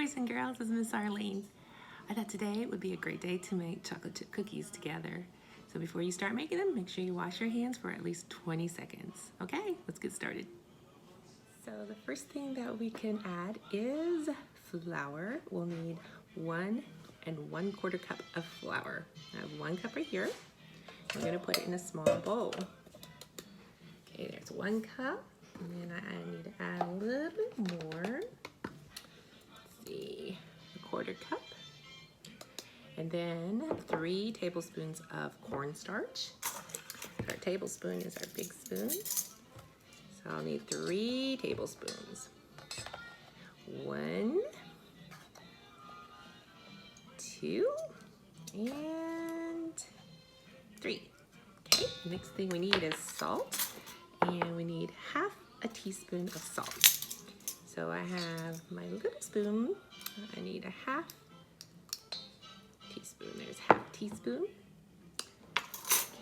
boys and girls, it's Miss Arlene. I thought today would be a great day to make chocolate chip cookies together. So before you start making them, make sure you wash your hands for at least 20 seconds. Okay, let's get started. So the first thing that we can add is flour. We'll need 1 1/4 cup of flour. I have 1 cup right here. We're gonna put it in a small bowl. Okay, there's 1 cup. And then I need to add a little bit more. Let's see, 1/4 cup. And then 3 tablespoons of cornstarch. Our tablespoon is our big spoon. So I'll need 3 tablespoons. 1, 2, and 3. Okay, next thing we need is salt. And we need 1/2 teaspoon of salt. So I have my little spoon. I need 1/2 teaspoon. There's 1/2 teaspoon.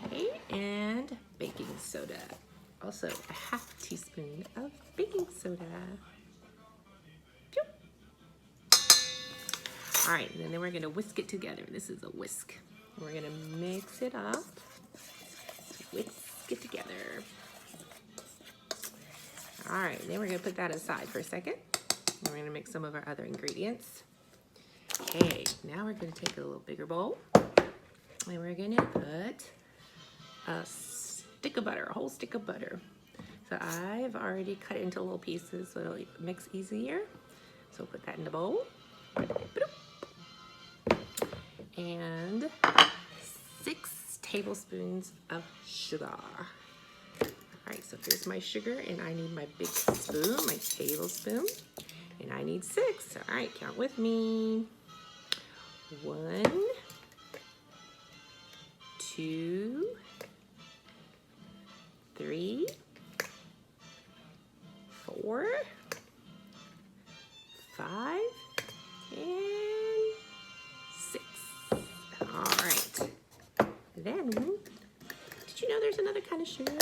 Okay, and baking soda. Also 1/2 teaspoon of baking soda. All right, and then we're gonna whisk it together. This is a whisk. We're gonna mix it up. Whisk it together. All right, then we're gonna put that aside for a second. We're gonna mix some of our other ingredients. Okay, now we're gonna take a little bigger bowl and we're gonna put a stick of butter, a whole stick of butter. So I've already cut it into little pieces so it'll mix easier. So we'll put that in the bowl. And 6 tablespoons of sugar. All right, so here's my sugar, and I need my big spoon, my tablespoon, and I need 6. All right, count with me. 1, 2, 3, 4, 5, and 6. All right. Then, did you know there's another kind of sugar?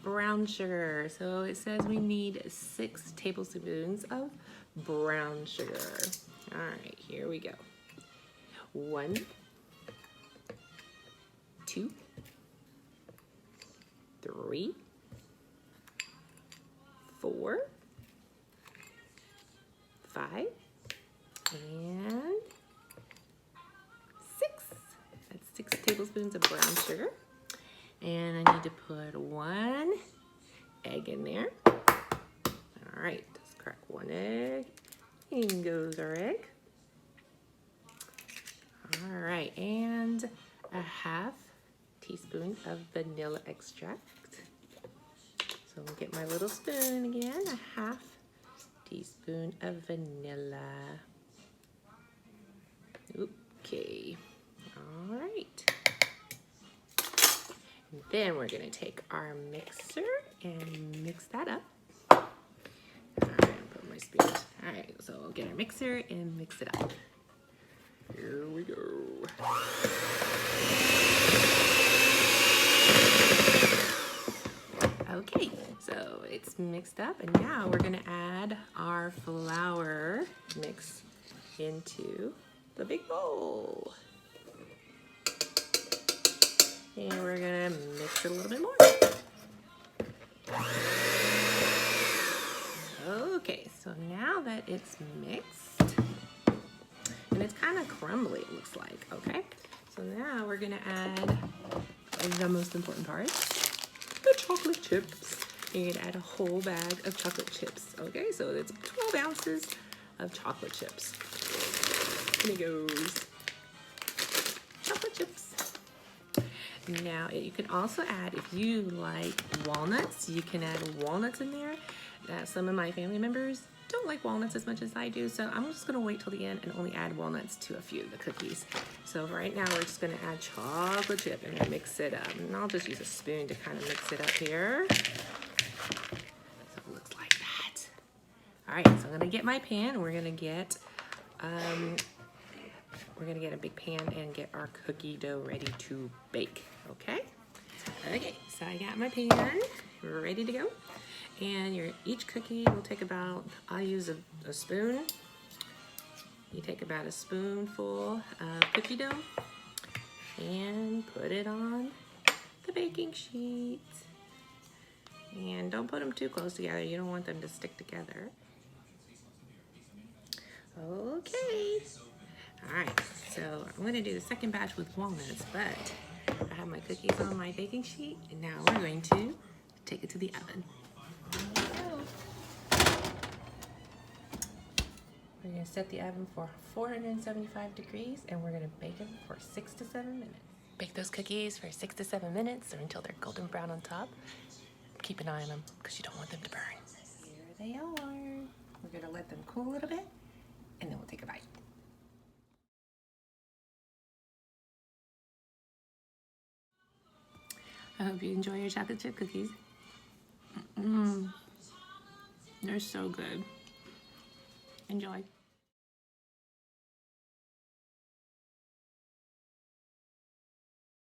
Brown sugar. So it says we need 6 tablespoons of brown sugar. All right, here we go. 1, 2, 3, 4, 5, and 6. That's 6 tablespoons of brown sugar. And I need to put 1 egg in there. All right, let's crack 1 egg. In goes our egg. All right, and 1/2 teaspoon of vanilla extract. So I'll get my little spoon again, 1/2 teaspoon of vanilla. Okay, all right. And then we're gonna take our mixer and mix that up. All right, put my spoon. All right, so I'll get our mixer and mix it up. Here we go. Okay, so it's mixed up, and now we're gonna add our flour mix into the big bowl. And we're gonna mix it a little bit more. Okay, so now that it's mixed, and it's kind of crumbly, it looks like, okay? So now we're gonna add the most important part, the chocolate chips. You're gonna add a whole bag of chocolate chips, okay? So it's 12 ounces of chocolate chips. Here it goes. Chocolate chips. Now, you can also add, if you like walnuts, you can add walnuts in there. Some of my family members don't like walnuts as much as I do, so I'm just gonna wait till the end and only add walnuts to a few of the cookies. So right now, we're just gonna add chocolate chip and then mix it up. And I'll just use a spoon to kind of mix it up here. So it looks like that. All right, so I'm gonna get my pan. We're gonna get a big pan and get our cookie dough ready to bake, okay? Okay, so I got my pan ready to go. And each cookie will take about, I'll use a spoon You take about a spoonful of cookie dough and put it on the baking sheet. And don't put them too close together. You don't want them to stick together. Okay. All right, so I'm gonna do the second batch with walnuts, but I have my cookies on my baking sheet, and now we're going to take it to the oven. We're gonna set the oven for 475 degrees, and we're gonna bake them for 6 to 7 minutes. Bake those cookies for 6 to 7 minutes, or until they're golden brown on top. Keep an eye on them, because you don't want them to burn. Here they are. We're gonna let them cool a little bit, and then we'll take a bite. I hope you enjoy your chocolate chip cookies. They're so good. Enjoy.